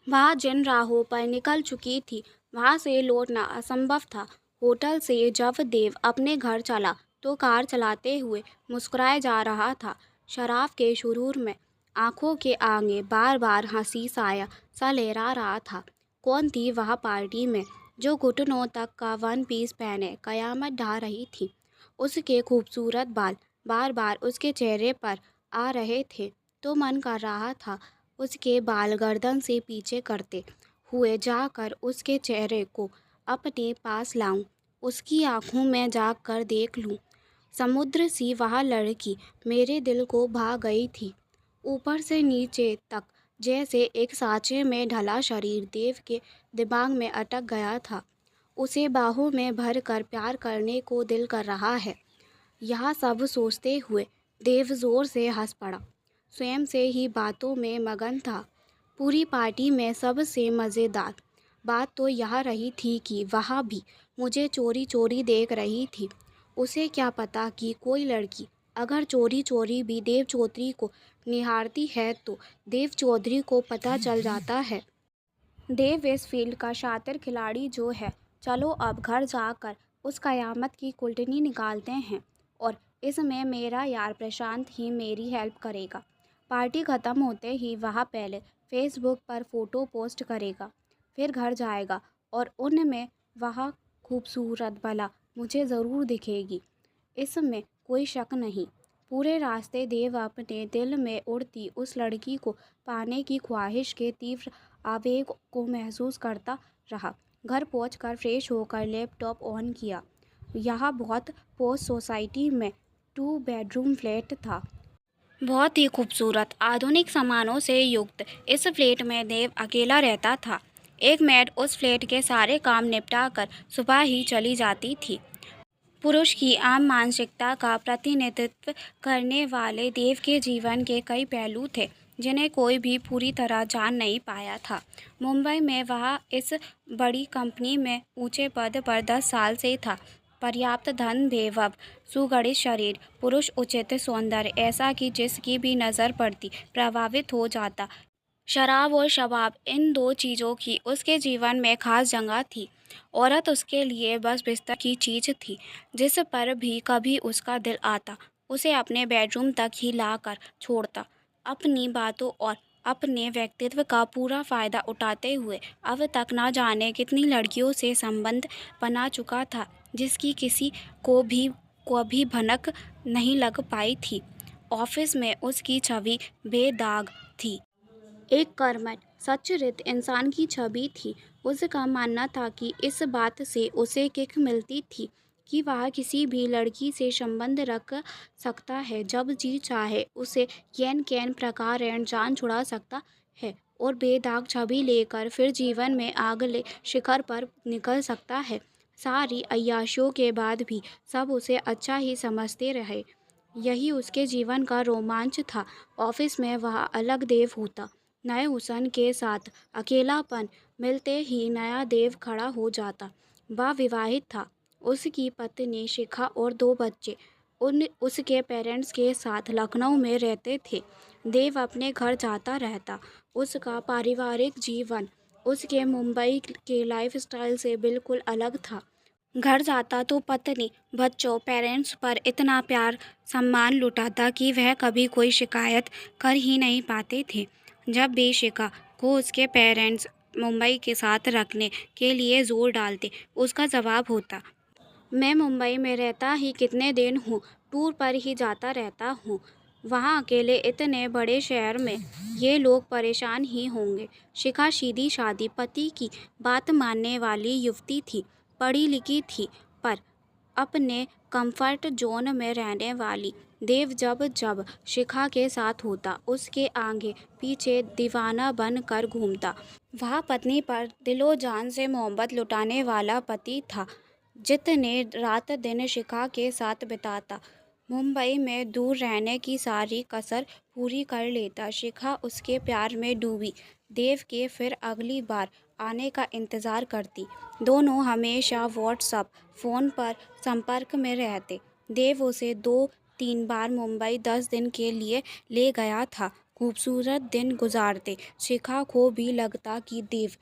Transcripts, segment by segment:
वह जिन राहों पर निकल चुकी थी वहां से लौटना असंभव था। होटल से जब देव अपने घर चला तो कार चलाते हुए मुस्कुराए जा रहा था। शराब के शुरूर में आंखों के आगे बार बार हंसी साया सा लहरा रहा था। कौन थी वह पार्टी में जो घुटनों तक का वन पीस पहने कयामत ढा रही थी। उसके खूबसूरत बाल बार बार उसके चेहरे पर आ रहे थे तो मन कर रहा था उसके बाल गर्दन से पीछे करते हुए जाकर उसके चेहरे को अपने पास लाऊं, उसकी आंखों में झांक कर देख लूं। समुद्र सी वह लड़की मेरे दिल को भा गई थी। ऊपर से नीचे तक जैसे एक सांचे में ढला शरीर देव के दिमाग में अटक गया था। उसे बाहों में भर कर प्यार करने को दिल कर रहा है। यह सब सोचते हुए देव जोर से हंस पड़ा। स्वयं से ही बातों में मगन था। पूरी पार्टी में सबसे मज़ेदार बात तो यह रही थी कि वह भी मुझे चोरी चोरी देख रही थी। उसे क्या पता कि कोई लड़की अगर चोरी चोरी भी देव चौधरी को निहारती है तो देव चौधरी को पता चल जाता है। देव इस फील्ड का शातिर खिलाड़ी जो है। चलो अब घर जाकर उस कयामत की कुल्टनी निकालते हैं और इसमें मेरा यार प्रशांत ही मेरी हेल्प करेगा। पार्टी ख़त्म होते ही वह पहले फेसबुक पर फ़ोटो पोस्ट करेगा, फिर घर जाएगा और उनमें वह खूबसूरत भला मुझे ज़रूर दिखेगी, इसमें कोई शक नहीं। पूरे रास्ते देव अपने दिल में उड़ती उस लड़की को पाने की ख्वाहिश के तीव्र आवेग को महसूस करता रहा। घर पहुंचकर फ्रेश होकर लैपटॉप ऑन किया। यह बहुत पॉश सोसाइटी में 2 बेडरूम फ्लैट था। बहुत ही खूबसूरत आधुनिक सामानों से युक्त इस फ्लैट में देव अकेला रहता था। एक मेड उस फ्लैट के सारे काम निपटा कर सुबह ही चली जाती थी। पुरुष की आम मानसिकता का प्रतिनिधित्व करने वाले देव के जीवन के कई पहलू थे जिन्हें कोई भी पूरी तरह जान नहीं पाया था। मुंबई में वह इस बड़ी कंपनी में ऊंचे पद पर 10 साल से था। पर्याप्त धन, वैभव, सुगठित शरीर, पुरुष उचित सौंदर्य, ऐसा कि जिसकी भी नज़र पड़ती प्रभावित हो जाता। शराब और शबाब, इन 2 चीज़ों की उसके जीवन में खास जगह थी। औरत उसके लिए बस बिस्तर की चीज़ थी। जिस पर भी कभी उसका दिल आता उसे अपने बेडरूम तक ही ला कर छोड़ता। अपनी बातों और अपने व्यक्तित्व का पूरा फ़ायदा उठाते हुए अब तक ना जाने कितनी लड़कियों से संबंध बना चुका था जिसकी किसी को भी कभी भनक नहीं लग पाई थी। ऑफिस में उसकी छवि बेदाग थी, एक कर्मठ सच्चरित्र इंसान की छवि थी। उसका मानना था कि इस बात से उसे किक मिलती थी कि वह किसी भी लड़की से संबंध रख सकता है, जब जी चाहे उसे कैन कैन प्रकार जान छुड़ा सकता है और बेदाग छवि लेकर फिर जीवन में अगले शिखर पर निकल सकता है। सारी अय्याशियों के बाद भी सब उसे अच्छा ही समझते रहे। यही उसके जीवन का रोमांच था। ऑफिस में वह अलग देव होता। नए हुसन के साथ अकेलापन मिलते ही नया देव खड़ा हो जाता। वह विवाहित था। उसकी पत्नी शिखा और 2 बच्चे उसके पेरेंट्स के साथ लखनऊ में रहते थे। देव अपने घर जाता रहता। उसका पारिवारिक जीवन उसके मुंबई के लाइफस्टाइल से बिल्कुल अलग था। घर जाता तो पत्नी, बच्चों, पेरेंट्स पर इतना प्यार सम्मान लुटाता कि वह कभी कोई शिकायत कर ही नहीं पाते थे। जब भी शिखा को उसके पेरेंट्स मुंबई के साथ रखने के लिए जोर डालते, उसका जवाब होता, मैं मुंबई में रहता ही कितने दिन हूँ, टूर पर ही जाता रहता हूँ। वहाँ अकेले इतने बड़े शहर में ये लोग परेशान ही होंगे। शिखा सीधी सादी पति की बात मानने वाली युवती थी, पढ़ी लिखी थी, पर अपने कंफर्ट जोन में रहने वाली। देव जब जब शिखा के साथ होता उसके आगे पीछे दीवाना बन कर घूमता। वह पत्नी पर दिलो जान से मोहब्बत लुटाने वाला पति था। जितने रात दिन शिखा के साथ बिताता, मुंबई में दूर रहने की सारी कसर पूरी कर लेता। शिखा उसके प्यार में डूबी देव के फिर अगली बार आने का इंतज़ार करती। दोनों हमेशा व्हाट्सएप फ़ोन पर संपर्क में रहते। देव उसे 2-3 बार मुंबई 10 दिन के लिए ले गया था। खूबसूरत दिन गुजारते। शिखा को भी लगता कि देव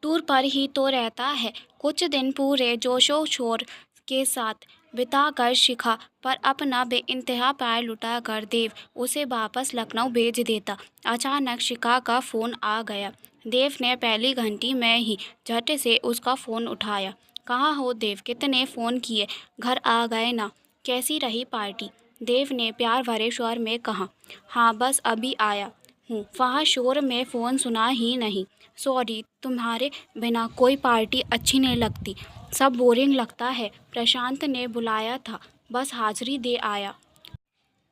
टूर पर ही तो रहता है। कुछ दिन पूरे जोशो शोर के साथ बिताकर शिखा पर अपना बेइंतहा प्यार लुटाकर देव उसे वापस लखनऊ भेज देता। अचानक शिखा का फ़ोन आ गया। देव ने पहली घंटी में ही झट से उसका फ़ोन उठाया। कहाँ हो देव, कितने फ़ोन किए, घर आ गए ना, कैसी रही पार्टी? देव ने प्यार भरे स्वर में कहा। हाँ बस अभी आया हूँ, वहाँ शोर में फ़ोन सुना ही नहीं। सॉरी, तुम्हारे बिना कोई पार्टी अच्छी नहीं लगती, सब बोरिंग लगता है। प्रशांत ने बुलाया था, बस हाजिरी दे आया।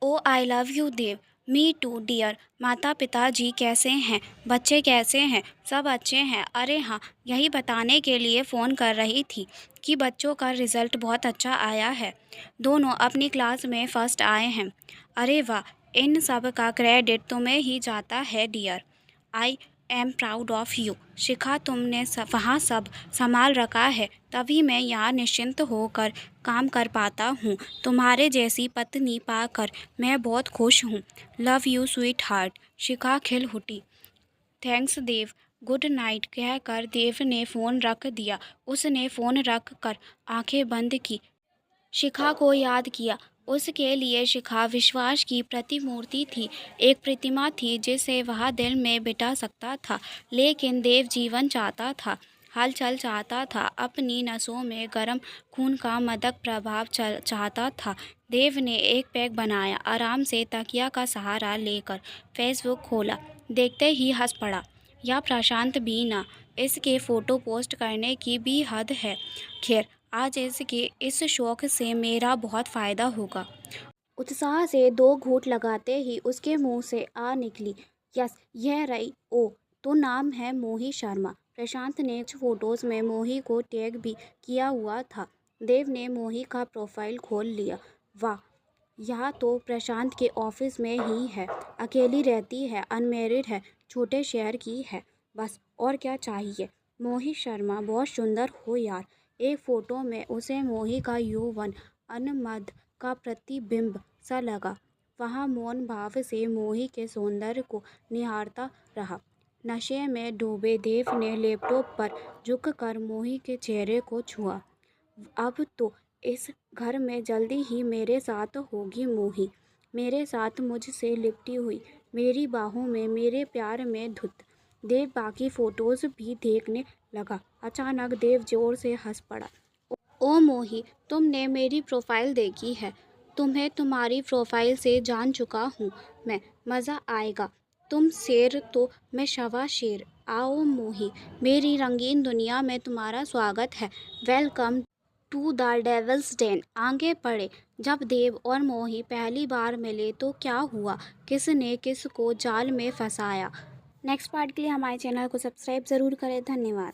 Oh I love you Dev. Me too dear. माता पिताजी कैसे हैं, बच्चे कैसे हैं? सब अच्छे हैं। अरे हाँ, यही बताने के लिए फ़ोन कर रही थी कि बच्चों का रिज़ल्ट बहुत अच्छा आया है। दोनों अपनी क्लास में फ़र्स्ट आए हैं। अरे वाह, इन सब का क्रेडिट तुम्हें ही जाता है dear. I am proud of you. Shikha, तुमने वहाँ सब संभाल रखा है, तभी मैं यहाँ निश्चिंत होकर काम कर पाता हूँ। तुम्हारे जैसी पत्नी पाकर मैं बहुत खुश हूँ। Love you sweetheart. Shikha खिल उठी। थैंक्स देव, गुड नाइट कहकर देव ने फ़ोन रख दिया। उसने फ़ोन रख कर आंखें बंद की, शिखा को याद किया। उसके लिए शिखा विश्वास की प्रतिमूर्ति थी, एक प्रतिमा थी जिसे वह दिल में बिठा सकता था। लेकिन देव जीवन चाहता था, हलचल चाहता था, अपनी नसों में गर्म खून का मदक प्रभाव चाहता था। देव ने एक पैक बनाया, आराम से तकिया का सहारा लेकर फेसबुक खोला। देखते ही हंस पड़ा। या प्रशांत भी ना, इसके फ़ोटो पोस्ट करने की भी हद है। खैर, आज इसके इस शौक से मेरा बहुत फ़ायदा होगा। उत्साह से 2 घूंट लगाते ही उसके मुंह से आ निकली, यस यह रही। ओ, तो नाम है मोही शर्मा। प्रशांत ने कुछ फोटोज़ में मोही को टैग भी किया हुआ था। देव ने मोही का प्रोफाइल खोल लिया। वाह, यह तो प्रशांत के ऑफिस में ही है। अकेली रहती है, अनमेरिड है, छोटे शहर की है, बस और क्या चाहिए। मोही शर्मा बहुत सुंदर हो यार। एक फ़ोटो में उसे मोही का यौवन उन्माद का प्रतिबिंब सा लगा। वह मौन भाव से मोही के सौंदर्य को निहारता रहा। नशे में डूबे देव ने लैपटॉप पर झुककर मोही के चेहरे को छुआ। अब तो इस घर में जल्दी ही मेरे साथ होगी मोही, मेरे साथ मुझसे लिपटी हुई, मेरी बाहों में, मेरे प्यार में धुत। देव बाकी फ़ोटोज़ भी देखने लगा। अचानक देव ज़ोर से हंस पड़ा। ओ मोही, तुमने मेरी प्रोफाइल देखी है? तुम्हें तुम्हारी प्रोफाइल से जान चुका हूँ मैं, मज़ा आएगा। तुम शेर तो मैं शवा शेर। आओ मोही, मेरी रंगीन दुनिया में तुम्हारा स्वागत है। Welcome to the devil's den. आगे पड़े। जब देव और मोही पहली बार मिले तो क्या हुआ, किसने किसको जाल में फंसाया? नेक्स्ट पार्ट के लिए हमारे चैनल को सब्सक्राइब ज़रूर करें। धन्यवाद।